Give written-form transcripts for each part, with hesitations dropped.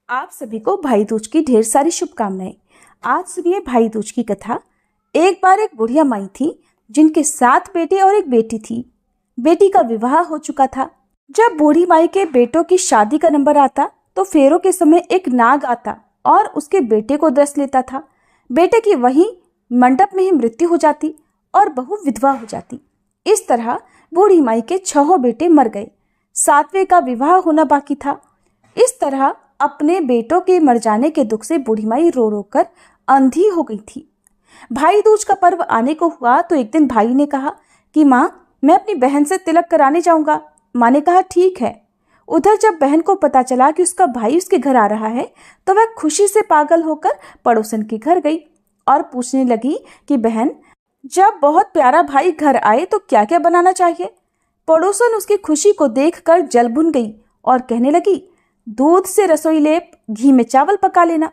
आप सभी को भाई दूज की ढेर सारी शुभकामनाएं। आज सुनिए भाई दूज की कथा। एक बार एक बुढ़िया माई थी जिनके 7 बेटे और एक बेटी थी। बेटी का विवाह हो चुका था। जब बूढ़ी माई के बेटों की शादी का नंबर आता तो फेरों के समय एक नाग आता और उसके बेटे को डस लेता था। बेटे की वहीं मंडप में ही मृत्यु हो जाती और बहू विधवा हो जाती। इस तरह बूढ़ी माई के 6 बेटे मर गए। 7वें का विवाह होना बाकी था। इस तरह अपने बेटों के मर जाने के दुख से बूढ़ी माई रो रो कर अंधी हो गई थी। भाई दूज का पर्व आने को हुआ तो एक दिन भाई ने कहा कि माँ, मैं अपनी बहन से तिलक कराने जाऊंगा। माँ ने कहा ठीक है। उधर जब बहन को पता चला कि उसका भाई उसके घर आ रहा है तो वह खुशी से पागल होकर पड़ोसन के घर गई और पूछने लगी कि बहन, जब बहुत प्यारा भाई घर आए तो क्या क्या बनाना चाहिए। पड़ोसन उसकी खुशी को देखकर जल भुन गई और कहने लगी, दूध से रसोई लेप, घी में चावल पका लेना।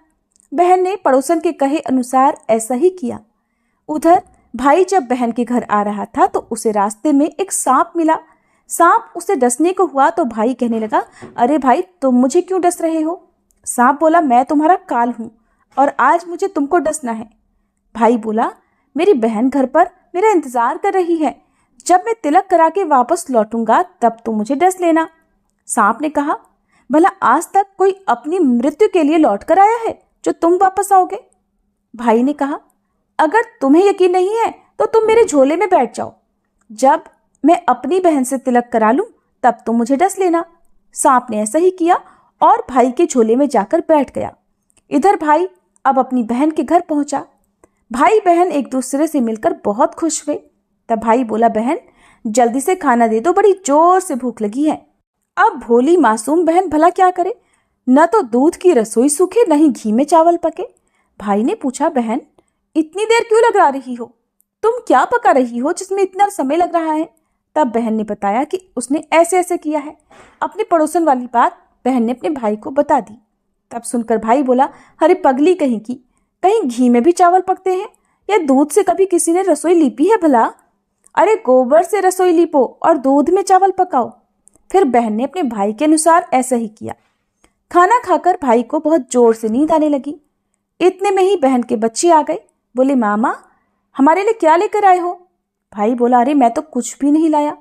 बहन ने पड़ोसन के कहे अनुसार ऐसा ही किया। उधर भाई जब बहन के घर आ रहा था तो उसे रास्ते में एक सांप मिला। सांप उसे डसने को हुआ तो भाई कहने लगा, अरे भाई, तुम मुझे क्यों डस रहे हो। सांप बोला, मैं तुम्हारा काल हूं और आज मुझे तुमको डसना है। भाई बोला, मेरी बहन घर पर मेरा इंतजार कर रही है। जब मैं तिलक करा के वापस लौटूंगा तब तुम मुझे डस लेना। सांप ने कहा, भला आज तक कोई अपनी मृत्यु के लिए लौट कर आया है जो तुम वापस आओगे। भाई ने कहा, अगर तुम्हें यकीन नहीं है तो तुम मेरे झोले में बैठ जाओ। जब मैं अपनी बहन से तिलक करा लूं तब तुम मुझे डस लेना। सांप ने ऐसा ही किया और भाई के झोले में जाकर बैठ गया। इधर भाई अब अपनी बहन के घर पहुंचा। भाई बहन एक दूसरे से मिलकर बहुत खुश हुए। तब भाई बोला, बहन जल्दी से खाना दे दो, बड़ी जोर से भूख लगी है। अब भोली मासूम बहन भला क्या करे, न तो दूध की रसोई सूखे न ही घी में चावल पके। भाई ने पूछा, बहन इतनी देर क्यों लगा रही हो, तुम क्या पका रही हो जिसमें इतना समय लग रहा है। तब बहन ने बताया कि उसने ऐसे ऐसे किया है। अपने पड़ोसन वाली बात बहन ने अपने भाई को बता दी। तब सुनकर भाई बोला, अरे पगली कहीं की, कहीं घी में भी चावल पकते हैं या दूध से कभी किसी ने रसोई लीपी है भला। अरे गोबर से रसोई लीपो और दूध में चावल पकाओ। फिर बहन ने अपने भाई के अनुसार ऐसा ही किया। खाना खाकर भाई को बहुत जोर से नींद आने लगी। इतने में ही बहन के बच्चे आ गए। बोले, मामा हमारे लिए क्या लेकर आए हो। भाई बोला, अरे मैं तो कुछ भी नहीं लाया।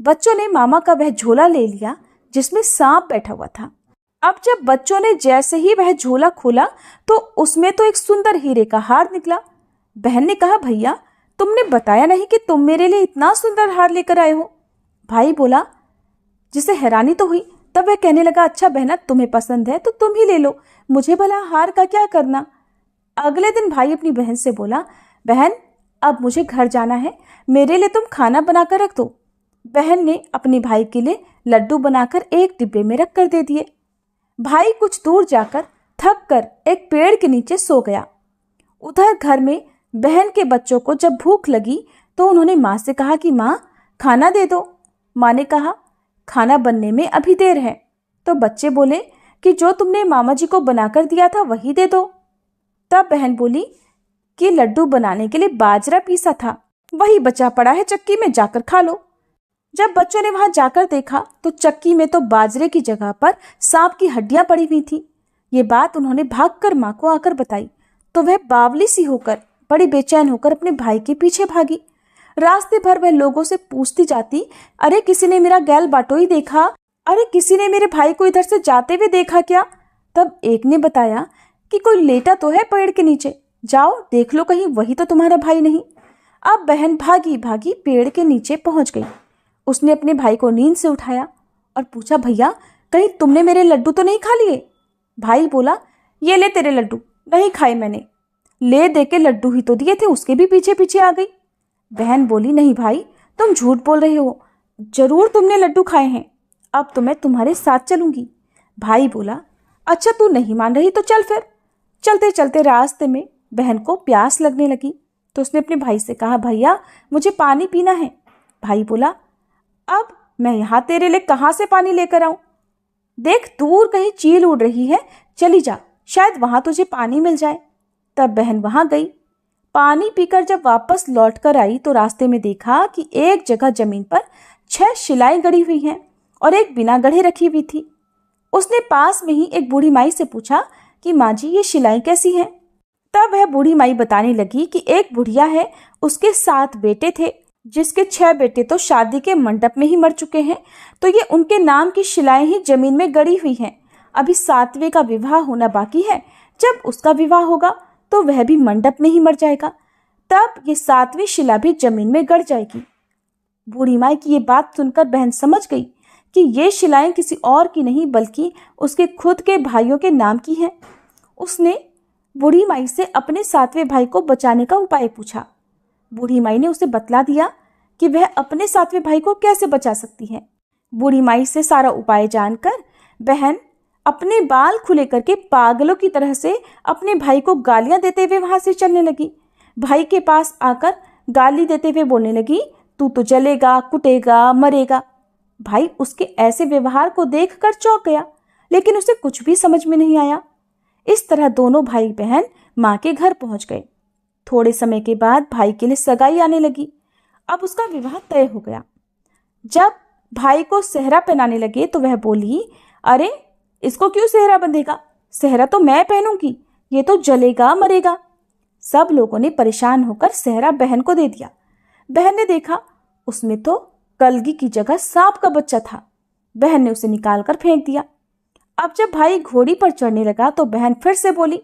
बच्चों ने मामा का वह झोला ले लिया जिसमें सांप बैठा हुआ था। अब जब बच्चों ने जैसे ही वह झोला खोला तो उसमें तो एक सुंदर हीरे का हार निकला। बहन ने कहा, भैया तुमने बताया नहीं कि तुम मेरे लिए इतना सुंदर हार लेकर आए हो। भाई बोला, जिसे हैरानी तो हुई। तब वह कहने लगा, अच्छा बहना, तुम्हें पसंद है तो तुम ही ले लो, मुझे भला हार का क्या करना। अगले दिन भाई अपनी बहन से बोला, बहन अब मुझे घर जाना है, मेरे लिए तुम खाना बनाकर रख दो। बहन ने अपने भाई के लिए लड्डू बनाकर एक डिब्बे में रख कर दे दिए। भाई कुछ दूर जाकर थक कर एक पेड़ के नीचे सो गया। उधर घर में बहन के बच्चों को जब भूख लगी तो उन्होंने माँ से कहा कि माँ खाना दे दो। माँ ने कहा, खाना बनने में अभी देर है। तो बच्चे बोले कि जो तुमने मामा जी को बनाकर दिया था वही दे दो। तब बहन बोली कि लड्डू बनाने के लिए बाजरा पीसा था, वही बचा पड़ा है, चक्की में जाकर खा लो। जब बच्चों ने वहां जाकर देखा तो चक्की में तो बाजरे की जगह पर सांप की हड्डियां पड़ी हुई थी। ये बात उन्होंने भागकर माँ को आकर बताई तो वह बावली सी होकर बड़ी बेचैन होकर अपने भाई के पीछे भागी। रास्ते भर वह लोगों से पूछती जाती, अरे किसी ने मेरा गैल बाटोई देखा, अरे किसी ने मेरे भाई को इधर से जाते हुए देखा क्या। तब एक ने बताया कि कोई लेटा तो है पेड़ के नीचे, जाओ देख लो कहीं वही तो तुम्हारा भाई नहीं। अब बहन भागी भागी पेड़ के नीचे पहुंच गई। उसने अपने भाई को नींद से उठाया और पूछा, भैया कहीं तुमने मेरे लड्डू तो नहीं खा लिए। भाई बोला, ये ले तेरे लड्डू, नहीं खाए मैंने। ले दे के लड्डू ही तो दिए थे, उसके भी पीछे पीछे आ गई। बहन बोली, नहीं भाई तुम झूठ बोल रहे हो, जरूर तुमने लड्डू खाए हैं, अब तो मैं तुम्हारे साथ चलूंगी। भाई बोला, अच्छा तू नहीं मान रही तो चल फिर। चलते चलते रास्ते में बहन को प्यास लगने लगी तो उसने अपने भाई से कहा, भैया मुझे पानी पीना है। भाई बोला, अब मैं यहाँ तेरे लिए कहाँ से पानी लेकर आऊं, देख दूर कहीं चील उड़ रही है, चली जा, शायद वहां तुझे पानी मिल जाए। तब बहन वहां गई। पानी पीकर जब वापस लौट कर आई तो रास्ते में देखा कि एक जगह जमीन पर 6 शिलाएं गड़ी हुई हैं और एक बिना गढ़े रखी हुई थी। उसने पास में ही एक बूढ़ी माई से पूछा कि माँ जी ये शिलाएं कैसी हैं। तब वह बूढ़ी माई बताने लगी कि एक बुढ़िया है, उसके 7 बेटे थे, जिसके 6 बेटे तो शादी के मंडप में ही मर चुके हैं, तो ये उनके नाम की शिलाएं ही जमीन में गड़ी हुई हैं। अभी 7वें का विवाह होना बाकी है, जब उसका विवाह होगा तो वह भी मंडप में ही मर जाएगा, तब ये 7वीं शिला भी जमीन में गड़ जाएगी। बूढ़ी माई की ये बात सुनकर बहन समझ गई कि ये शिलाएं किसी और की नहीं बल्कि उसके खुद के भाइयों के नाम की हैं। उसने बूढ़ी माई से अपने 7वें भाई को बचाने का उपाय पूछा। बूढ़ी माई ने उसे बतला दिया कि वह अपने 7वें भाई को कैसे बचा सकती है। बूढ़ी माई से सारा उपाय जानकर बहन अपने बाल खुले करके पागलों की तरह से अपने भाई को गालियां देते हुए वहां से चलने लगी। भाई के पास आकर गाली देते हुए बोलने लगी, तू तो जलेगा, कुटेगा, मरेगा। भाई उसके ऐसे व्यवहार को देखकर चौंक गया, लेकिन उसे कुछ भी समझ में नहीं आया। इस तरह दोनों भाई बहन माँ के घर पहुंच गए। थोड़े समय के बाद भाई के लिए सगाई आने लगी। अब उसका विवाह तय हो गया। जब भाई को सेहरा पहनाने लगे तो वह बोली, अरे इसको क्यों सेहरा बंधेगा? सेहरा तो मैं पहनूंगी, ये तो जलेगा, मरेगा। सब लोगों ने परेशान होकर सेहरा बहन को दे दिया। बहन ने देखा उसमें तो कलगी की जगह सांप का बच्चा था। बहन ने उसे निकालकर फेंक दिया। अब जब भाई घोड़ी पर चढ़ने लगा तो बहन फिर से बोली,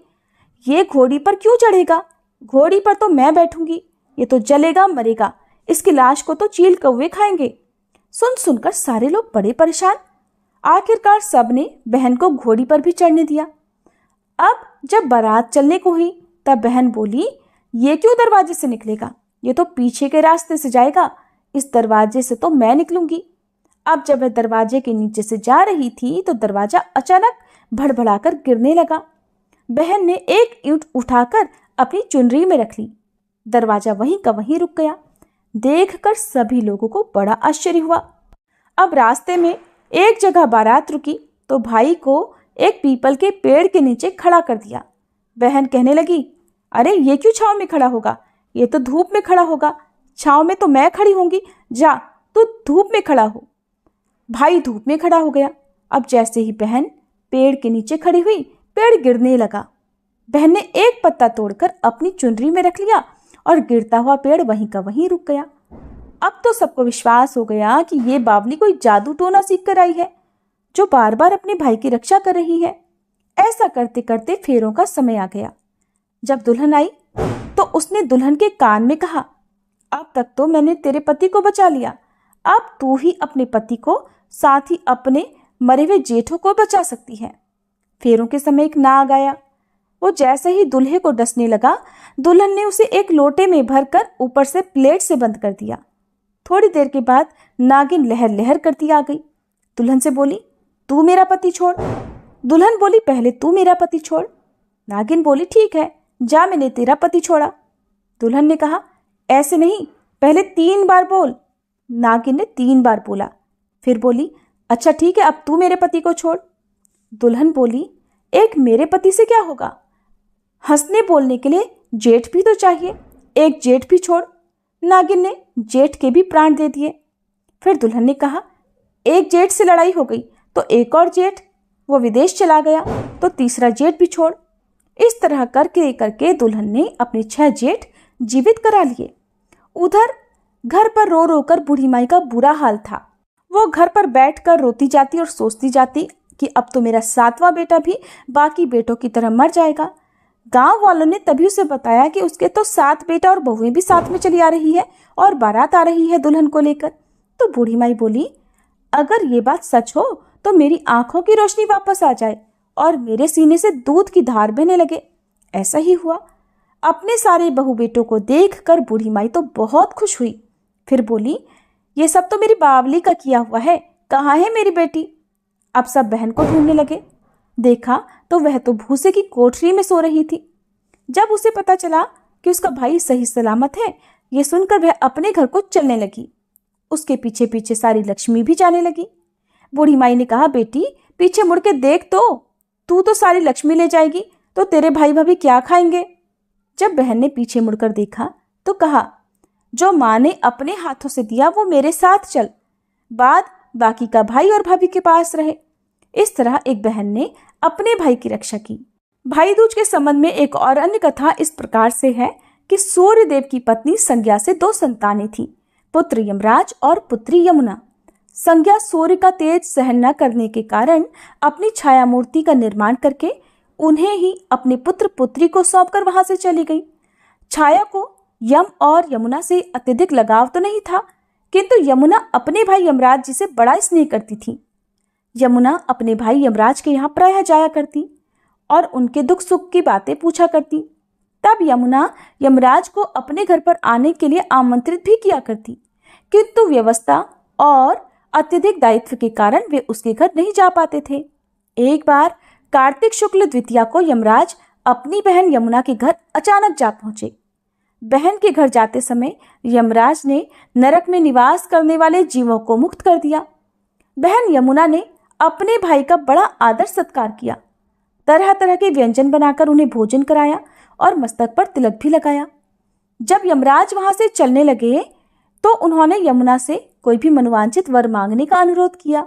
ये घोड़ी पर क्यों चढ़ेगा? घोड़ी पर तो मैं बैठूंगी, ये तो जलेगा, मरेगा, इसकी लाश को तो चील कौवे खाएंगे। सुनकर सारे लोग बड़े परेशान। आखिरकार सबने बहन को घोड़ी पर भी चढ़ने दिया। अब जब बारात चलने को हुई तब बहन बोली, ये क्यों दरवाजे से निकलेगा? ये तो पीछे के रास्ते से जाएगा, इस दरवाजे से तो मैं निकलूंगी। अब जब वह दरवाजे के नीचे से जा रही थी तो दरवाजा अचानक भड़बड़ाकर गिरने लगा। बहन ने एक ईंट उठाकर अपनी चुनरी में रख ली। दरवाजा वहीं का वहीं रुक गया। देखकर सभी लोगों को बड़ा आश्चर्य हुआ। अब रास्ते में एक जगह बारात रुकी तो भाई को एक पीपल के पेड़ के नीचे खड़ा कर दिया। बहन कहने लगी, अरे ये क्यों छांव में खड़ा होगा? ये तो धूप में खड़ा होगा। छांव में तो मैं खड़ी होंगी, जा तू धूप में खड़ा हो। भाई धूप में खड़ा हो गया। अब जैसे ही बहन पेड़ के नीचे खड़ी हुई, पेड़ गिरने लगा। बहन ने एक पत्ता तोड़कर अपनी चुनरी में रख लिया और गिरता हुआ पेड़ वहीं का वहीं रुक गया। अब तो सबको विश्वास हो गया कि ये बावली कोई जादू टोना सीख कर आई है, जो बार बार अपने भाई की रक्षा कर रही है। ऐसा करते करते फेरों का समय आ गया। जब दुल्हन आई तो उसने दुल्हन के कान में कहा, अब तक तो मैंने तेरे पति को बचा लिया, अब तू ही अपने पति को साथ ही अपने मरे हुए जेठों को बचा सकती है। फेरों के समय एक नाग आया। वो जैसे ही दुल्हे को डसने लगा, दुल्हन ने उसे एक लोटे में भरकर ऊपर से प्लेट से बंद कर दिया। थोड़ी देर के बाद नागिन लहर लहर करती आ गई। दुल्हन से बोली, तू मेरा पति छोड़। दुल्हन बोली, पहले तू मेरा पति छोड़। नागिन बोली, ठीक है, जा मैंने तेरा पति छोड़ा। दुल्हन ने कहा, ऐसे नहीं, पहले 3 बार बोल। नागिन ने 3 बार बोला। फिर बोली, अच्छा ठीक है, अब तू मेरे पति को छोड़। दुल्हन बोली, एक मेरे पति से क्या होगा? हंसने बोलने के लिए जेठ भी तो चाहिए, एक जेठ भी छोड़। नागिन ने जेठ के भी प्राण दे दिए। फिर दुल्हन ने कहा, एक जेठ से लड़ाई हो गई तो एक और जेठ, वो विदेश चला गया तो तीसरा जेठ भी छोड़। इस तरह करके करके दुल्हन ने अपने 6 जेठ जीवित करा लिए। उधर घर पर रो रो कर बूढ़ी माई का बुरा हाल था। वो घर पर बैठकर रोती जाती और सोचती जाती कि अब तो मेरा 7वां बेटा भी बाकी बेटों की तरह मर जाएगा। गांव वालों ने तभी उसे बताया कि उसके तो 7 बेटा और बहुएं भी साथ में चली आ रही है और बारात आ रही है दुल्हन को लेकर। तो बूढ़ी माई बोली, अगर ये बात सच हो तो मेरी आंखों की रोशनी वापस आ जाए और मेरे सीने से दूध की धार बहने लगे। ऐसा ही हुआ। अपने सारे बहू बेटों को देखकर बूढ़ी माई तो बहुत खुश हुई। फिर बोली, ये सब तो मेरी बावली का किया हुआ है, कहाँ है मेरी बेटी? अब सब बहन को ढूंढने लगे। देखा तो वह तो भूसे की कोठरी में सो रही थी। जब उसे पता चला कि उसका भाई सही सलामत है, ये सुनकर वह अपने घर को चलने लगी। उसके पीछे पीछे सारी लक्ष्मी भी जाने लगी। बूढ़ी माई ने कहा, बेटी पीछे मुड़ के देख तो, तू तो सारी लक्ष्मी ले जाएगी तो तेरे भाई भाभी क्या खाएंगे? जब बहन ने पीछे मुड़कर देखा तो कहा, जो माँ ने अपने हाथों से दिया वो मेरे साथ चल, बाद बाकी का भाई और भाभी के पास रहे। इस तरह एक बहन ने अपने भाई की रक्षा की। भाई दूज के संबंध में एक और अन्य कथा इस प्रकार से है कि सूर्य देव की पत्नी संज्ञा से 2 संतानें थीं, पुत्र यमराज और पुत्री यमुना। संज्ञा सूर्य का तेज सहन न करने के कारण अपनी छाया मूर्ति का निर्माण करके उन्हें ही अपने पुत्र पुत्री को सौंपकर वहां से चली गई। छाया को यम और यमुना से अत्यधिक लगाव तो नहीं था, किंतु यमुना अपने भाई यमराज जी से बड़ा स्नेह करती थी। यमुना अपने भाई यमराज के यहाँ प्रायः जाया करती और उनके दुख सुख की बातें पूछा करती। तब यमुना यमराज को अपने घर पर आने के लिए आमंत्रित भी किया करती, किंतु व्यवस्था और अत्यधिक दायित्व के कारण वे उसके घर नहीं जा पाते थे। एक बार कार्तिक शुक्ल द्वितीया को यमराज अपनी बहन यमुना के घर अचानक जा पहुंचे। बहन के घर जाते समय यमराज ने नरक में निवास करने वाले जीवों को मुक्त कर दिया। बहन यमुना ने अपने भाई का बड़ा आदर सत्कार किया, तरह तरह के व्यंजन बनाकर उन्हें भोजन कराया और मस्तक पर तिलक भी लगाया। जब यमराज वहां से चलने लगे तो उन्होंने यमुना से कोई भी मनोवांछित वर मांगने का अनुरोध किया।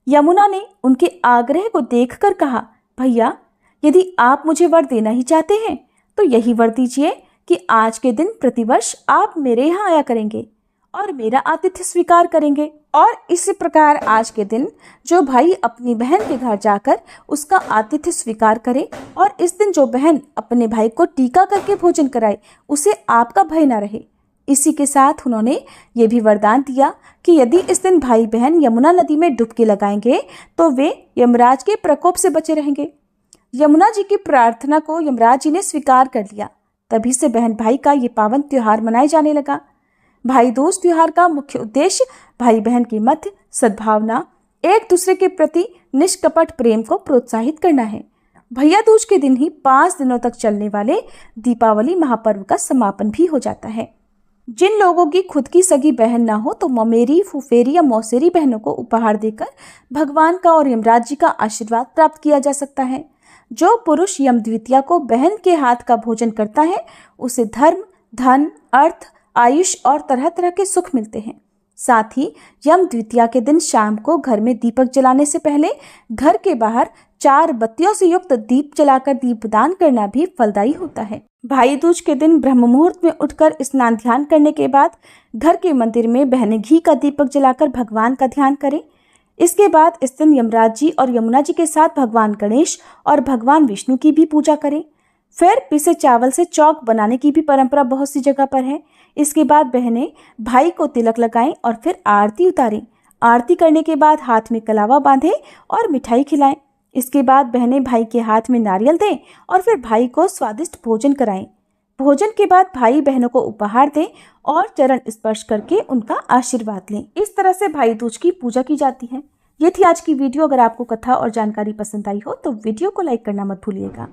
यमुना ने उनके आग्रह को देखकर कहा, भैया, यदि आप मुझे वर देना ही चाहते हैं तो यही वर दीजिए कि आज के दिन प्रतिवर्ष आप मेरे यहाँ आया करेंगे और मेरा आतिथ्य स्वीकार करेंगे। और इसी प्रकार आज के दिन जो भाई अपनी बहन के घर जाकर उसका आतिथ्य स्वीकार करे और इस दिन जो बहन अपने भाई को टीका करके भोजन कराए, उसे आपका भय न रहे। इसी के साथ उन्होंने ये भी वरदान दिया कि यदि इस दिन भाई बहन यमुना नदी में डुबकी लगाएंगे तो वे यमराज के प्रकोप से बचे रहेंगे। यमुना जी की प्रार्थना को यमराज जी ने स्वीकार कर लिया। तभी से बहन भाई का ये पावन त्योहार मनाया जाने लगा। भाई दूज त्योहार का मुख्य उद्देश्य भाई बहन के मध्य सद्भावना, एक दूसरे के प्रति निष्कपट प्रेम को प्रोत्साहित करना है। भैया दूज के दिन ही 5 दिनों तक चलने वाले दीपावली महापर्व का समापन भी हो जाता है। जिन लोगों की खुद की सगी बहन ना हो तो ममेरी, फुफेरी या मौसेरी बहनों को उपहार देकर भगवान का और यमराज जी का आशीर्वाद प्राप्त किया जा सकता है। जो पुरुष यम द्वितीया को बहन के हाथ का भोजन करता है उसे धर्म, धन, अर्थ, आयुष और तरह तरह के सुख मिलते हैं। साथ ही यम द्वितीया के दिन शाम को घर में दीपक जलाने से पहले घर के बाहर 4 बत्तियों से युक्त दीप जलाकर दीपदान करना भी फलदायी होता है। भाई दूज के दिन ब्रह्म मुहूर्त में उठकर स्नान ध्यान करने के बाद घर के मंदिर में बहनें घी का दीपक जलाकर भगवान का ध्यान करें। इसके बाद इस दिन यमराज जी और यमुना जी के साथ भगवान गणेश और भगवान विष्णु की भी पूजा करें। फिर पिसे चावल से चौक बनाने की भी परंपरा बहुत सी जगह पर है। इसके बाद बहनें भाई को तिलक लगाएं और फिर आरती उतारें। आरती करने के बाद हाथ में कलावा बांधें और मिठाई खिलाएं। इसके बाद बहनें भाई के हाथ में नारियल दें और फिर भाई को स्वादिष्ट भोजन कराएं। भोजन के बाद भाई बहनों को उपहार दें और चरण स्पर्श करके उनका आशीर्वाद लें। इस तरह से भाई दूज की पूजा की जाती है। ये थी आज की वीडियो। अगर आपको कथा और जानकारी पसंद आई हो तो वीडियो को लाइक करना मत भूलिएगा।